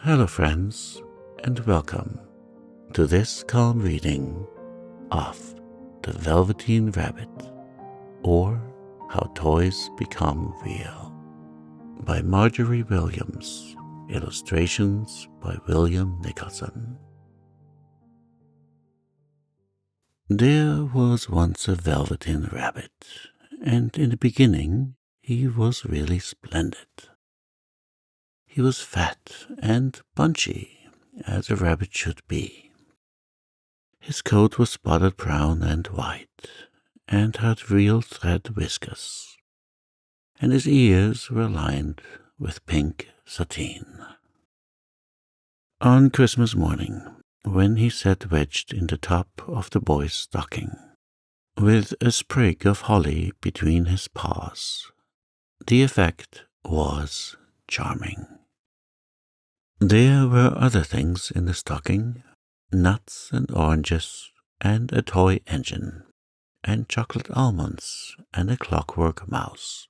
Hello friends, and welcome to this calm reading of The Velveteen Rabbit, or How Toys Become Real, by Margery Williams, illustrations by William Nicholson. There was once a Velveteen Rabbit, and in the beginning he was really splendid. He was fat and bunchy, as a rabbit should be. His coat was spotted brown and white, and had real thread whiskers, and his ears were lined with pink sateen. On Christmas morning, when he sat wedged in the top of the boy's stocking, with a sprig of holly between his paws, the effect was charming. There were other things in the stocking, nuts and oranges, and a toy engine, and chocolate almonds, and a clockwork mouse.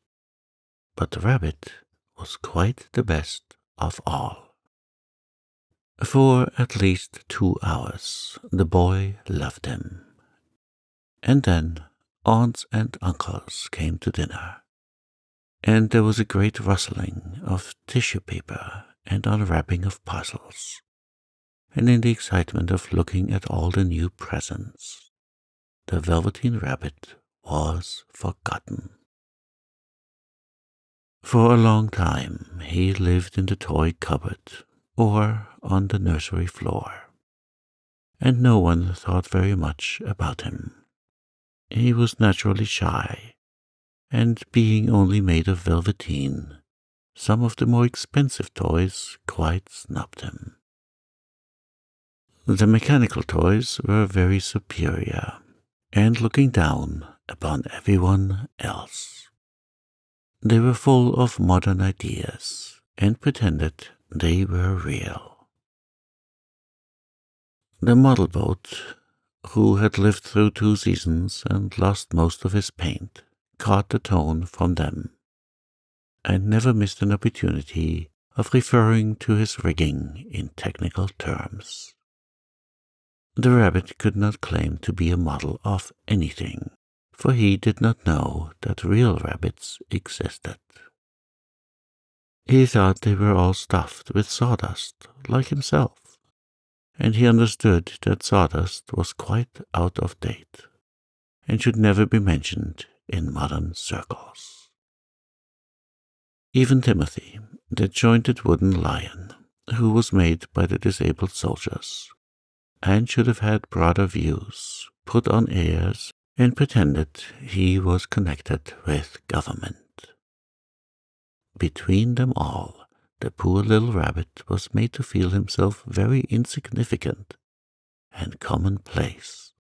But the rabbit was quite the best of all. For at least 2 hours the boy loved him. And then aunts and uncles came to dinner, and there was a great rustling of tissue paper and unwrapping of parcels, and in the excitement of looking at all the new presents, the Velveteen Rabbit was forgotten. For a long time he lived in the toy cupboard or on the nursery floor, and no one thought very much about him. He was naturally shy, and being only made of velveteen, some of the more expensive toys quite snubbed him. The mechanical toys were very superior, and looking down upon everyone else. They were full of modern ideas, and pretended they were real. The model boat, who had lived through 2 seasons and lost most of his paint, caught the tone from them, and never missed an opportunity of referring to his rigging in technical terms. The rabbit could not claim to be a model of anything, for he did not know that real rabbits existed. He thought they were all stuffed with sawdust, like himself, and he understood that sawdust was quite out of date, and should never be mentioned in modern circles. Even Timothy, the jointed wooden lion, who was made by the disabled soldiers, and should have had broader views, put on airs, and pretended he was connected with government. Between them all, the poor little rabbit was made to feel himself very insignificant and commonplace,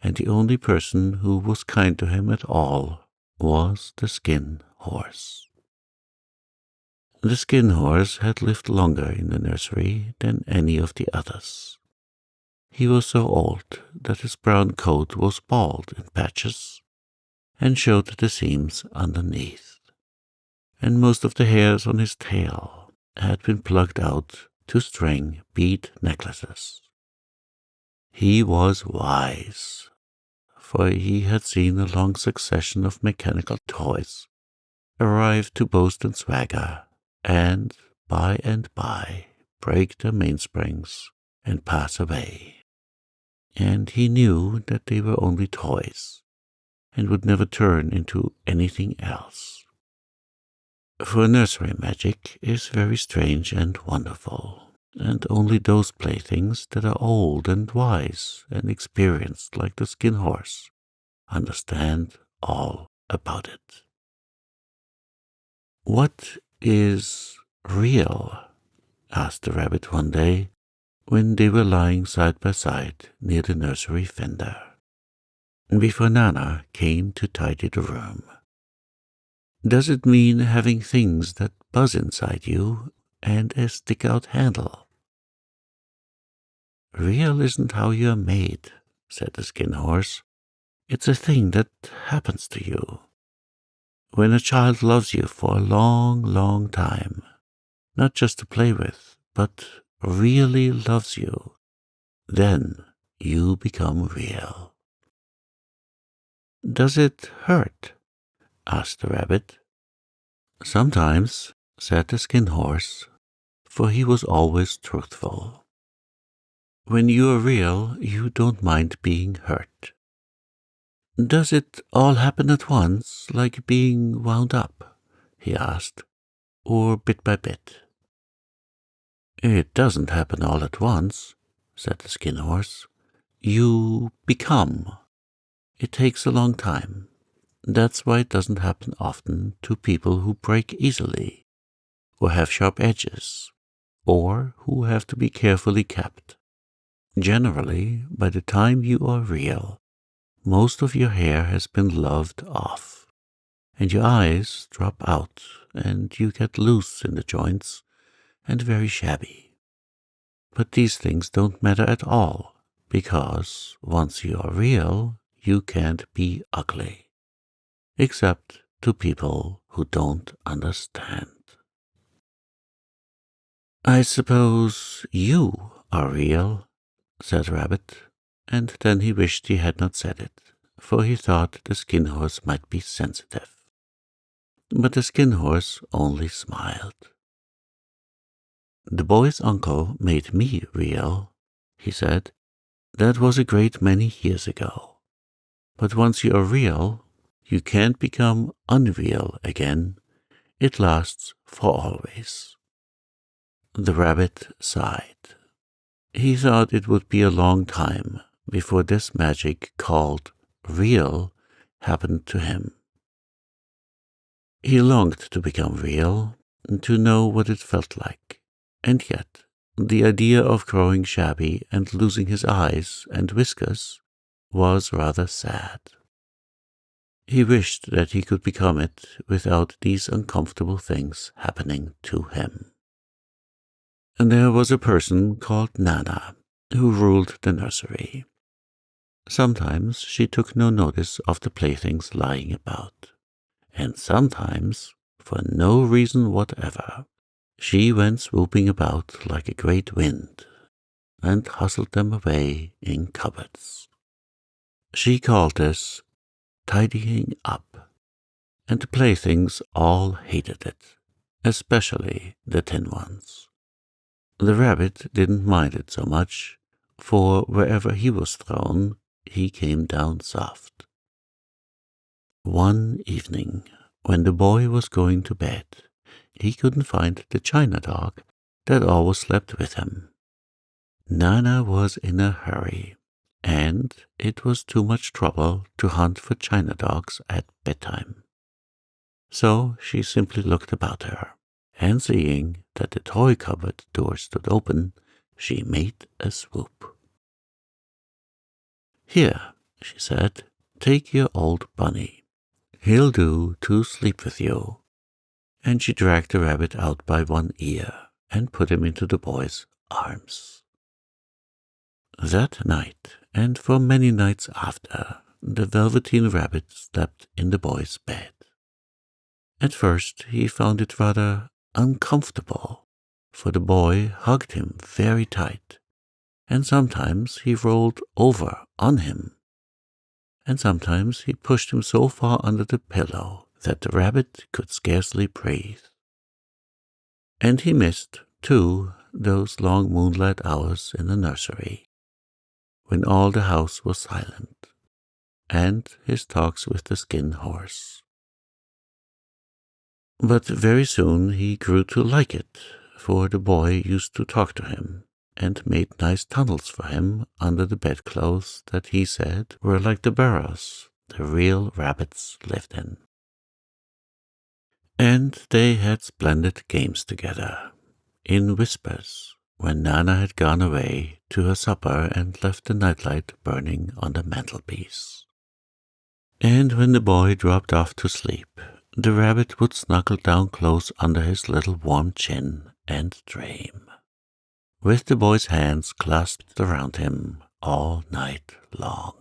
and the only person who was kind to him at all was the Skin Horse. The Skin Horse had lived longer in the nursery than any of the others. He was so old that his brown coat was bald in patches, and showed the seams underneath, and most of the hairs on his tail had been plucked out to string bead necklaces. He was wise, for he had seen a long succession of mechanical toys arrive to boast and swagger, and by break their mainsprings and pass away. And he knew that they were only toys, and would never turn into anything else. For nursery magic is very strange and wonderful, and only those playthings that are old and wise and experienced like the Skin Horse understand all about it. "What is real?" asked the rabbit one day, when they were lying side by side near the nursery fender, before Nana came to tidy the room. "Does it mean having things that buzz inside you and a stick-out handle?" "Real isn't how you're made," said the Skin Horse. "It's a thing that happens to you. When a child loves you for a long, long time, not just to play with, but really loves you, then you become real. Does it hurt? Asked the rabbit. Sometimes, said the Skin Horse, for he was always truthful. When you are real, you don't mind being hurt. Does it all happen at once, like being wound up? He asked, or bit by bit? It doesn't happen all at once, said the Skin Horse. You become. It takes a long time. That's why it doesn't happen often to people who break easily, or have sharp edges, or who have to be carefully kept. Generally, by the time you are real, most of your hair has been loved off, and your eyes drop out, and you get loose in the joints and very shabby. But these things don't matter at all, because once you are real, you can't be ugly, except to people who don't understand. I suppose you are real, said Rabbit, and then he wished he had not said it, for he thought the Skin Horse might be sensitive. But the Skin Horse only smiled. The boy's uncle made me real, he said. That was a great many years ago. But once you are real, you can't become unreal again. It lasts for always. The rabbit sighed. He thought it would be a long time before this magic called real happened to him. He longed to become real, to know what it felt like, and yet the idea of growing shabby and losing his eyes and whiskers was rather sad. He wished that he could become it without these uncomfortable things happening to him. And there was a person called Nana who ruled the nursery. Sometimes she took no notice of the playthings lying about, and sometimes, for no reason whatever, she went swooping about like a great wind and hustled them away in cupboards. She called this tidying up, and the playthings all hated it, especially the tin ones. The rabbit didn't mind it so much, for wherever he was thrown, he came down soft. One evening, when the boy was going to bed, he couldn't find the china dog that always slept with him. Nana was in a hurry, and it was too much trouble to hunt for china dogs at bedtime. So she simply looked about her, and seeing that the toy cupboard door stood open, she made a swoop. Here, she said, take your old bunny. He'll do to sleep with you. And she dragged the rabbit out by one ear and put him into the boy's arms. That night, and for many nights after, the Velveteen Rabbit slept in the boy's bed. At first he found it rather uncomfortable, for the boy hugged him very tight, and sometimes he rolled over on him, and sometimes he pushed him so far under the pillow that the rabbit could scarcely breathe. And he missed, too, those long moonlight hours in the nursery, when all the house was silent, and his talks with the Skin Horse. But very soon he grew to like it, for the boy used to talk to him, and made nice tunnels for him under the bedclothes that he said were like the burrows the real rabbits lived in. And they had splendid games together, in whispers, when Nana had gone away to her supper and left the nightlight burning on the mantelpiece. And when the boy dropped off to sleep, the rabbit would snuggle down close under his little warm chin and dream, with the boy's hands clasped around him all night long.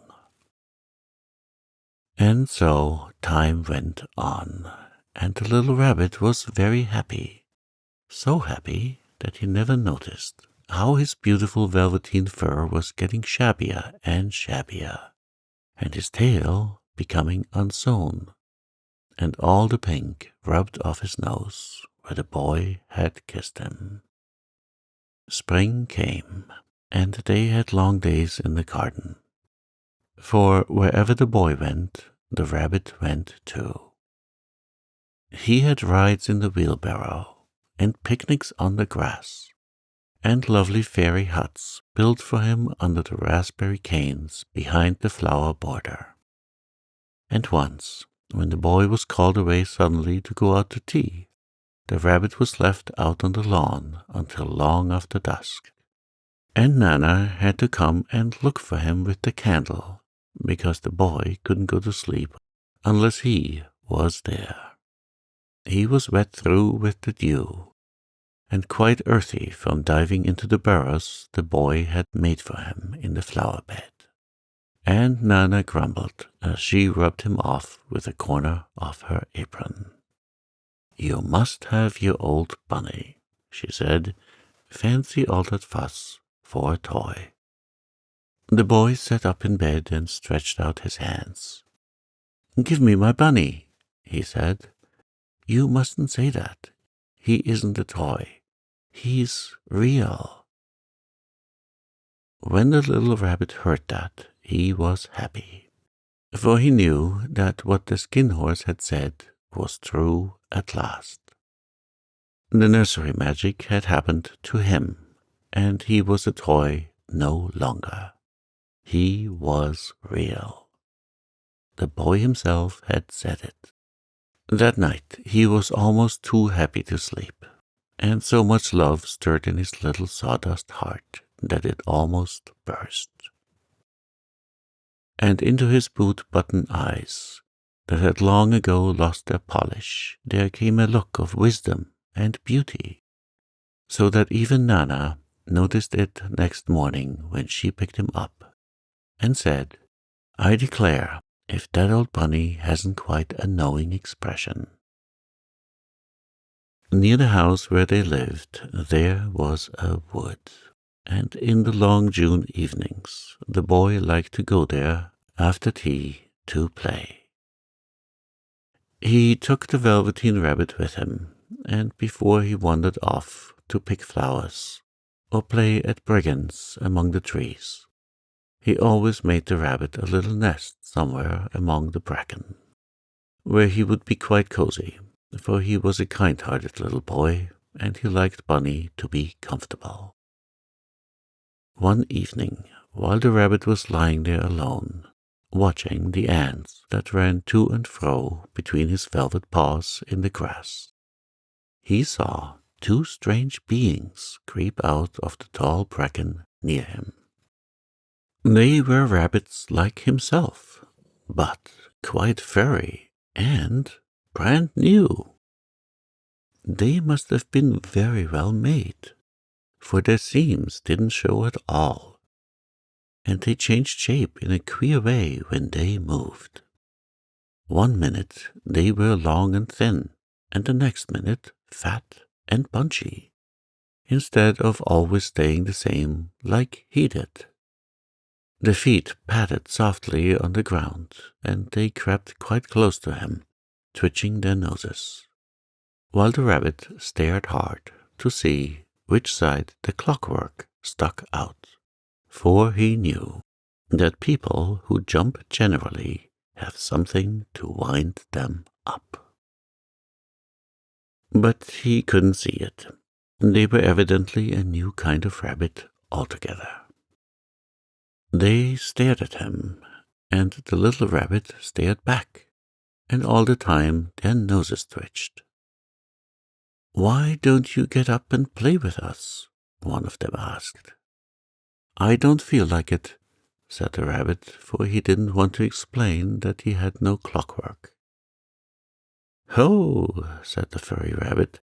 And so time went on, and the little rabbit was very happy, so happy that he never noticed how his beautiful velveteen fur was getting shabbier and shabbier, and his tail becoming unsewn, and all the pink rubbed off his nose where the boy had kissed him. Spring came, and they had long days in the garden, for wherever the boy went, the rabbit went too. He had rides in the wheelbarrow, and picnics on the grass, and lovely fairy huts built for him under the raspberry canes behind the flower border. And once, when the boy was called away suddenly to go out to tea, the rabbit was left out on the lawn until long after dusk, and Nana had to come and look for him with the candle, because the boy couldn't go to sleep unless he was there. He was wet through with the dew, and quite earthy from diving into the burrows the boy had made for him in the flower bed. And Nana grumbled as she rubbed him off with a corner of her apron. "You must have your old bunny," she said. "Fancy all that fuss for a toy." The boy sat up in bed and stretched out his hands. "Give me my bunny," he said. "You mustn't say that. He isn't a toy. He's real." When the little rabbit heard that, he was happy, for he knew that what the skin horse had said was true at last. The nursery magic had happened to him, and he was a toy no longer. He was real. The boy himself had said it. That night he was almost too happy to sleep, and so much love stirred in his little sawdust heart that it almost burst. And into his boot-button eyes, that had long ago lost their polish, there came a look of wisdom and beauty, so that even Nana noticed it next morning when she picked him up, and said, "I declare, if that old bunny hasn't quite a knowing expression." Near the house where they lived, there was a wood, and in the long June evenings the boy liked to go there after tea to play. He took the Velveteen Rabbit with him, and before he wandered off to pick flowers or play at brigands among the trees, he always made the rabbit a little nest somewhere among the bracken, where he would be quite cozy, for he was a kind-hearted little boy, and he liked Bunny to be comfortable. One evening, while the rabbit was lying there alone, watching the ants that ran to and fro between his velvet paws in the grass, he saw two strange beings creep out of the tall bracken near him. They were rabbits like himself, but quite furry and brand new. They must have been very well made, for their seams didn't show at all, and they changed shape in a queer way when they moved. One minute they were long and thin, and the next minute fat and bunchy, instead of always staying the same like he did. The feet patted softly on the ground, and they crept quite close to him, twitching their noses, while the rabbit stared hard to see which side the clockwork stuck out, for he knew that people who jump generally have something to wind them up. But he couldn't see it. They were evidently a new kind of rabbit altogether. They stared at him, and the little rabbit stared back, and all the time their noses twitched. "Why don't you get up and play with us?" one of them asked. "I don't feel like it," said the rabbit, for he didn't want to explain that he had no clockwork. "Ho," said the furry rabbit,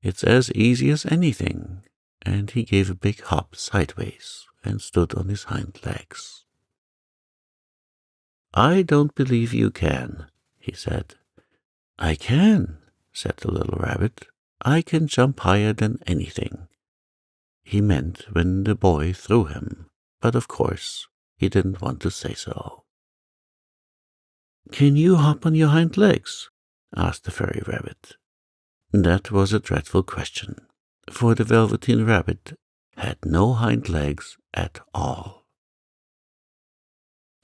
"it's as easy as anything," and he gave a big hop sideways and stood on his hind legs. "I don't believe you can," he said. "I can," said the little rabbit. "I can jump higher than anything, He meant when the boy threw him, but of course he didn't want to say so. "Can you hop on your hind legs?" asked the furry rabbit. That was a dreadful question, for the Velveteen Rabbit had no hind legs at all.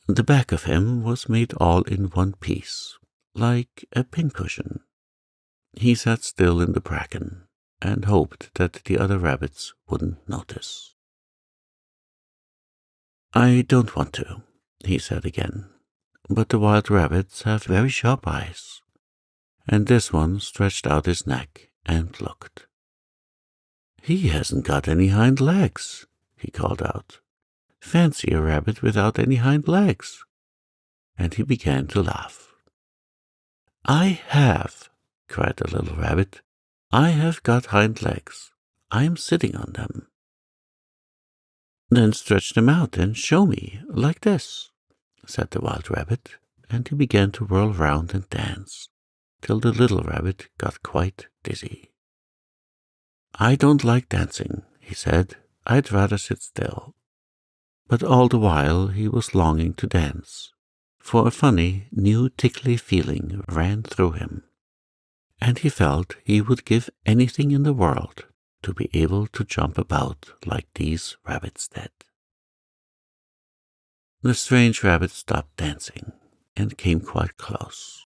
The back of him was made all in one piece, like a pincushion. He sat still in the bracken and hoped that the other rabbits wouldn't notice. "I don't want to," he said again, "but the wild rabbits have very sharp eyes." And this one stretched out his neck and looked. "He hasn't got any hind legs," he called out. "Fancy a rabbit without any hind legs." And he began to laugh. "I have," cried the little rabbit. "I have got hind legs. I am sitting on them." "Then stretch them out and show me, like this," said the wild rabbit, and he began to whirl round and dance, till the little rabbit got quite dizzy. "I don't like dancing," he said. "I'd rather sit still." But all the while he was longing to dance, for a funny, new tickly feeling ran through him, and he felt he would give anything in the world to be able to jump about like these rabbits did. The strange rabbit stopped dancing and came quite close.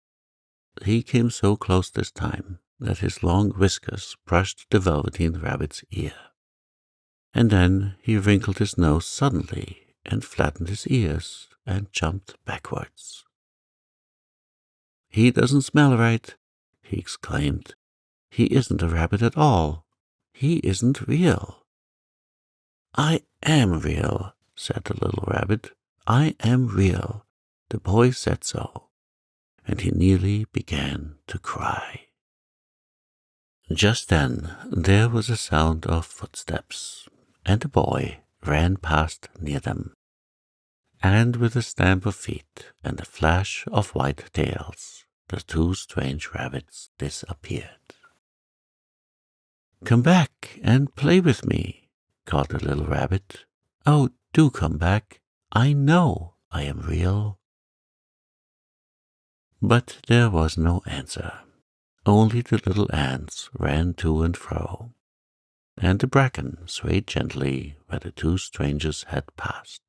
He came so close this time that his long whiskers brushed the Velveteen Rabbit's ear. And then he wrinkled his nose suddenly and flattened his ears and jumped backwards. "He doesn't smell right," he exclaimed. "He isn't a rabbit at all. He isn't real." "I am real," said the little rabbit. "I am real. The boy said so." And he nearly began to cry. Just then there was a sound of footsteps, and a boy ran past near them. And with a stamp of feet and a flash of white tails, the two strange rabbits disappeared. "Come back and play with me," called the little rabbit. "Oh, do come back. I know I am real." But there was no answer. Only the little ants ran to and fro, and the bracken swayed gently where the two strangers had passed.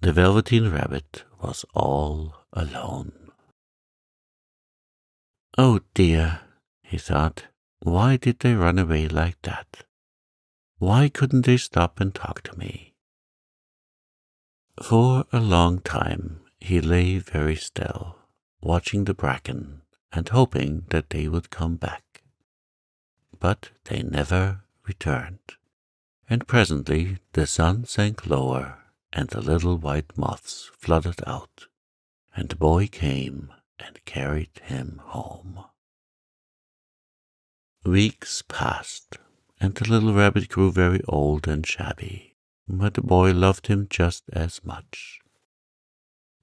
The Velveteen Rabbit was all alone. "Oh dear," he thought, "why did they run away like that? Why couldn't they stop and talk to me?" For a long time he lay very still, watching the bracken and hoping that they would come back. But they never returned, and presently the sun sank lower and the little white moths fluttered out, and the boy came and carried him home. Weeks passed, and the little rabbit grew very old and shabby, but the boy loved him just as much.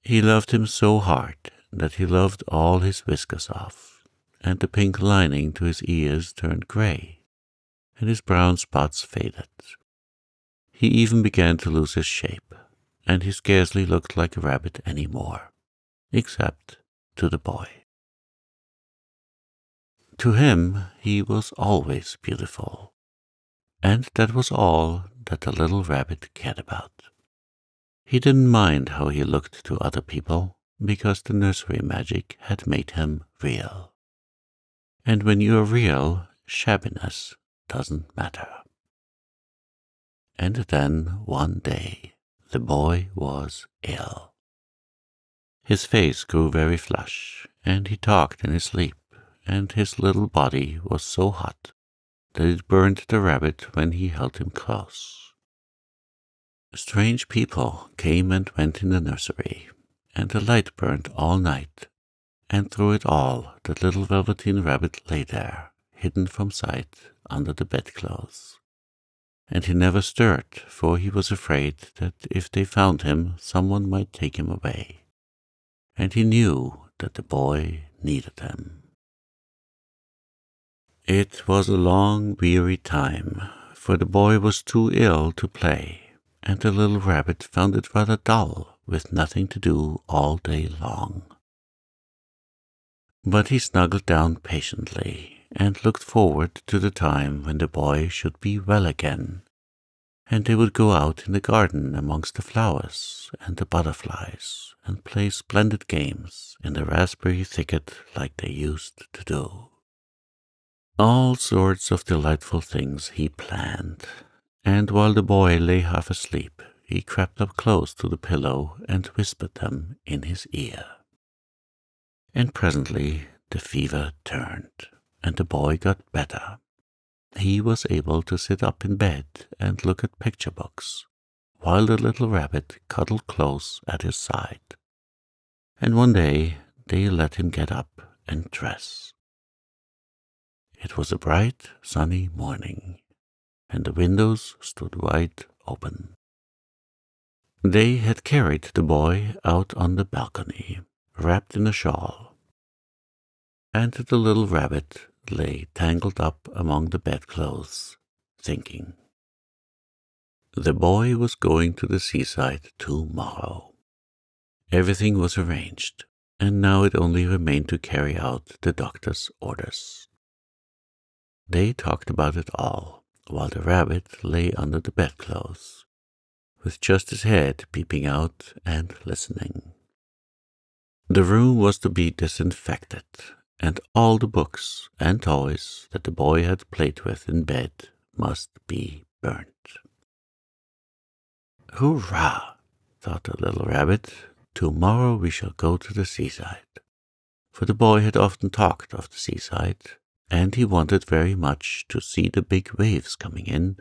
He loved him so hard that he loved all his whiskers off, and the pink lining to his ears turned grey, and his brown spots faded. He even began to lose his shape, and he scarcely looked like a rabbit any more, except to the boy. To him he was always beautiful, and that was all that the little rabbit cared about. He didn't mind how he looked to other people, because the nursery magic had made him real. And when you are real, shabbiness doesn't matter. And then one day the boy was ill. His face grew very flush, and he talked in his sleep, and his little body was so hot that it burned the rabbit when he held him close. Strange people came and went in the nursery, and the light burned all night, and through it all the little Velveteen Rabbit lay there, hidden from sight under the bedclothes. And he never stirred, for he was afraid that if they found him, someone might take him away. And he knew that the boy needed him. It was a long, weary time, for the boy was too ill to play, and the little rabbit found it rather dull, with nothing to do all day long. But he snuggled down patiently, and looked forward to the time when the boy should be well again, and they would go out in the garden amongst the flowers and the butterflies, and play splendid games in the raspberry thicket like they used to do. All sorts of delightful things he planned, and while the boy lay half asleep, he crept up close to the pillow and whispered them in his ear. And presently the fever turned, and the boy got better. He was able to sit up in bed and look at picture books, while the little rabbit cuddled close at his side. And one day they let him get up and dress. It was a bright, sunny morning, and the windows stood wide open. They had carried the boy out on the balcony, wrapped in a shawl, and the little rabbit lay tangled up among the bedclothes, thinking. The boy was going to the seaside tomorrow. Everything was arranged, and now it only remained to carry out the doctor's orders. They talked about it all, while the rabbit lay under the bedclothes, with just his head peeping out and listening. The room was to be disinfected, and all the books and toys that the boy had played with in bed must be burnt. "Hurrah!" thought the little rabbit. "Tomorrow we shall go to the seaside." For the boy had often talked of the seaside, and he wanted very much to see the big waves coming in,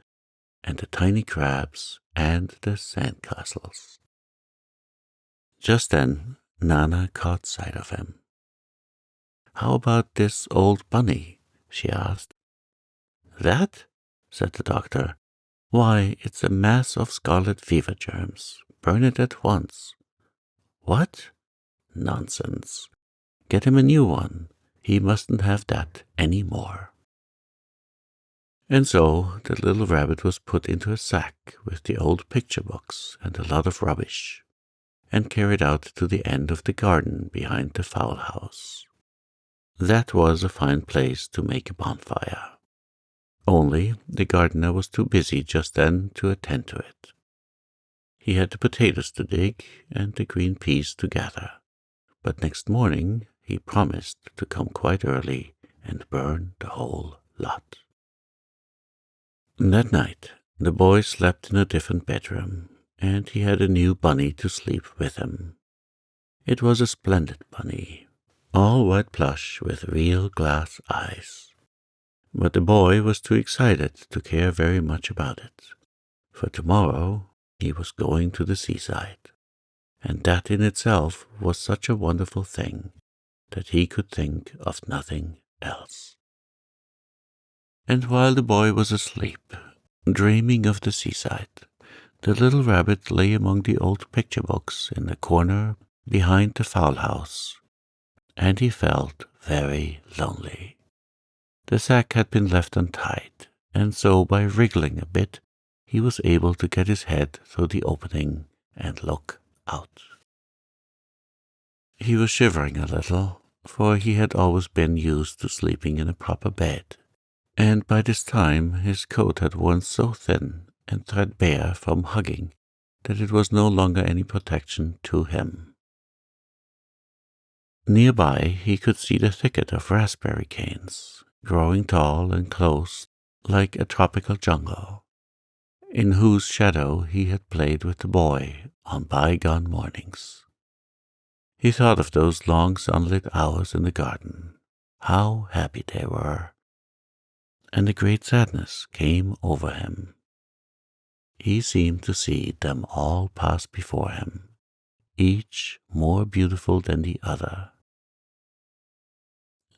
and the tiny crabs, and the sandcastles. Just then Nana caught sight of him. "How about this old bunny?" she asked. "That?" said the doctor. "Why, it's a mass of scarlet fever germs. Burn it at once." "What? Nonsense. Get him a new one. He mustn't have that any more." And so the little rabbit was put into a sack with the old picture books and a lot of rubbish, and carried out to the end of the garden behind the fowl house. That was a fine place to make a bonfire. Only the gardener was too busy just then to attend to it. He had the potatoes to dig and the green peas to gather, but next morning he promised to come quite early and burn the whole lot. That night the boy slept in a different bedroom, and he had a new bunny to sleep with him. It was a splendid bunny, all white plush with real glass eyes. But the boy was too excited to care very much about it, for tomorrow he was going to the seaside, and that in itself was such a wonderful thing that he could think of nothing else. And while the boy was asleep, dreaming of the seaside, the little rabbit lay among the old picture books in the corner behind the fowl house, and he felt very lonely. The sack had been left untied, and so by wriggling a bit, he was able to get his head through the opening and look out. He was shivering a little, for he had always been used to sleeping in a proper bed, and by this time his coat had worn so thin and threadbare from hugging that it was no longer any protection to him. Nearby he could see the thicket of raspberry canes, growing tall and close like a tropical jungle, in whose shadow he had played with the boy on bygone mornings. He thought of those long sunlit hours in the garden, how happy they were, and a great sadness came over him. He seemed to see them all pass before him, each more beautiful than the other.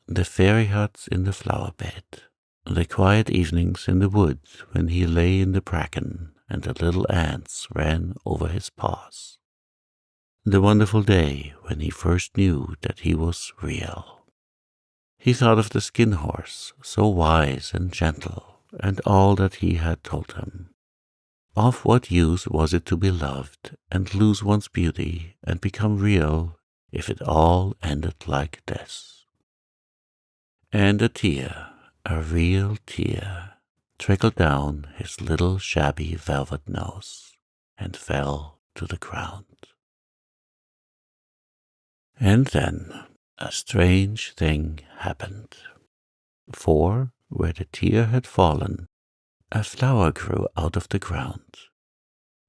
The fairy huts in the flower bed, the quiet evenings in the wood when he lay in the bracken and the little ants ran over his paws, the wonderful day when he first knew that he was real. He thought of the skin horse, so wise and gentle, and all that he had told him. Of what use was it to be loved and lose one's beauty and become real if it all ended like this? And a tear, a real tear, trickled down his little shabby velvet nose and fell to the ground. And then a strange thing happened. For where the tear had fallen, a flower grew out of the ground.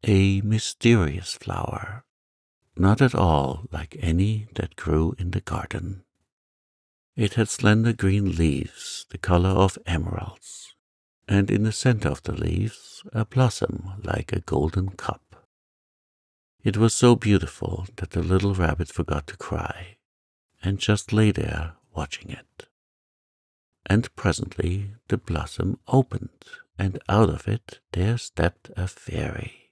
A mysterious flower, not at all like any that grew in the garden. It had slender green leaves the color of emeralds, and in the center of the leaves a blossom like a golden cup. It was so beautiful that the little rabbit forgot to cry, and just lay there watching it. And presently the blossom opened, and out of it there stepped a fairy.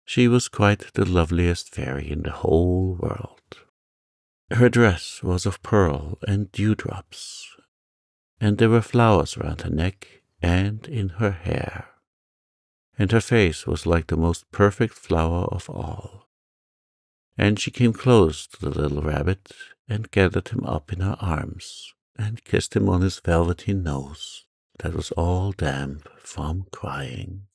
She was quite the loveliest fairy in the whole world. Her dress was of pearl and dewdrops, and there were flowers round her neck and in her hair, and her face was like the most perfect flower of all. And she came close to the little rabbit and gathered him up in her arms and kissed him on his velveteen nose that was all damp from crying.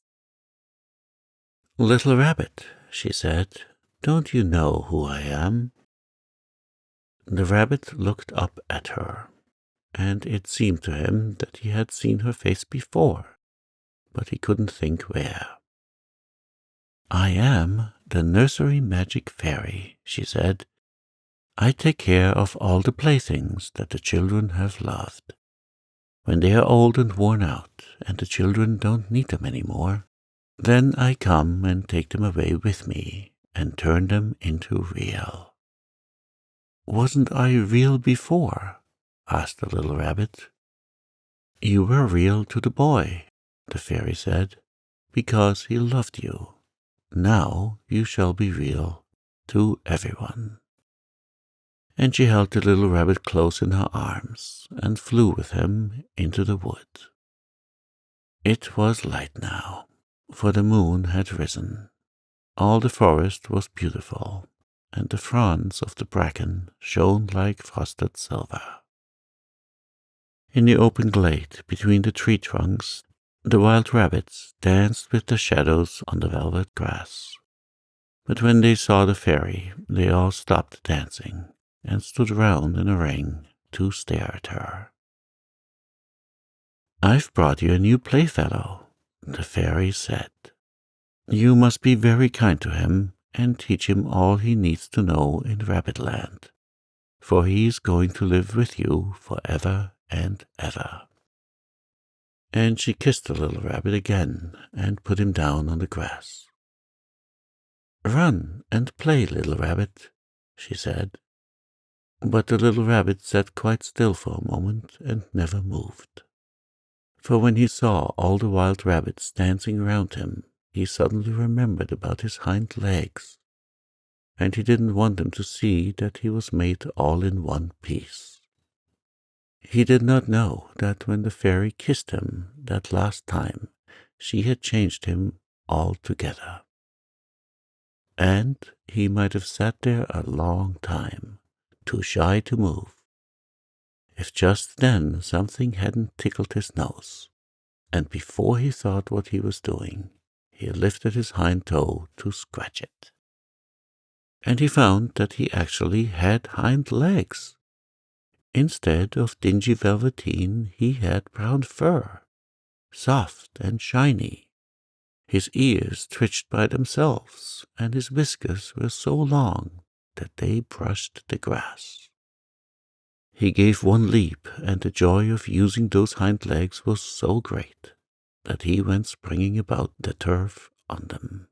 "Little rabbit," she said, "don't you know who I am?" The rabbit looked up at her, and it seemed to him that he had seen her face before, but he couldn't think where. "I am the nursery magic fairy," she said. "I take care of all the playthings that the children have loved. When they are old and worn out, and the children don't need them any more, then I come and take them away with me and turn them into real." "Wasn't I real before?" asked the little rabbit. "You were real to the boy," the fairy said, "because he loved you. Now you shall be real to everyone." And she held the little rabbit close in her arms and flew with him into the wood. It was light now, for the moon had risen. All the forest was beautiful, and the fronds of the bracken shone like frosted silver. In the open glade between the tree trunks, the wild rabbits danced with the shadows on the velvet grass. But when they saw the fairy, they all stopped dancing and stood round in a ring to stare at her. "I've brought you a new playfellow," the fairy said. "You must be very kind to him and teach him all he needs to know in Rabbitland, for he is going to live with you forever and ever." And she kissed the little rabbit again and put him down on the grass. "Run and play, little rabbit," she said. But the little rabbit sat quite still for a moment and never moved. For when he saw all the wild rabbits dancing around him, he suddenly remembered about his hind legs, and he didn't want them to see that he was made all in one piece. He did not know that when the fairy kissed him that last time, she had changed him altogether. And he might have sat there a long time, too shy to move, if just then something hadn't tickled his nose, and before he thought what he was doing, he lifted his hind toe to scratch it. And he found that he actually had hind legs. Instead of dingy velveteen, he had brown fur, soft and shiny. His ears twitched by themselves, and his whiskers were so long that they brushed the grass. He gave one leap, and the joy of using those hind legs was so great that he went springing about the turf on them,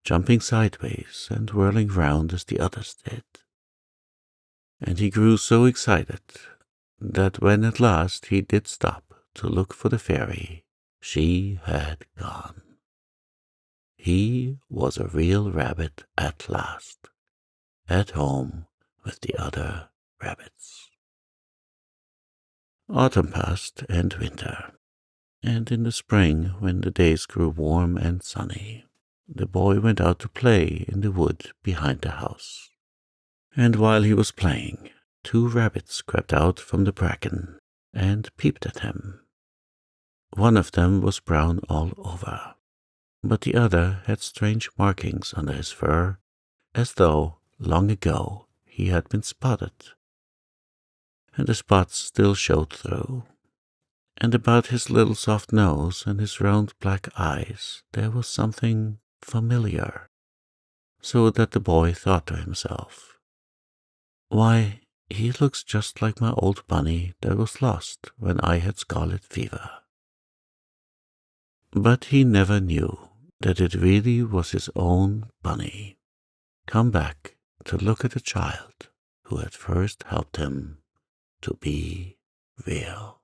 jumping sideways and whirling round as the others did. And he grew so excited that when at last he did stop to look for the fairy, she had gone. He was a real rabbit at last, at home with the other rabbits. Autumn passed and winter, And in the spring, when the days grew warm and sunny, the boy went out to play in the wood behind the house. And while he was playing, 2 rabbits crept out from the bracken and peeped at him. One of them was brown all over, but the other had strange markings under his fur, as though, long ago, he had been spotted. And the spots still showed through. And about his little soft nose and his round black eyes there was something familiar, so that the boy thought to himself, "Why, he looks just like my old bunny that was lost when I had scarlet fever." But he never knew that it really was his own bunny, come back to look at the child who had first helped him to be real.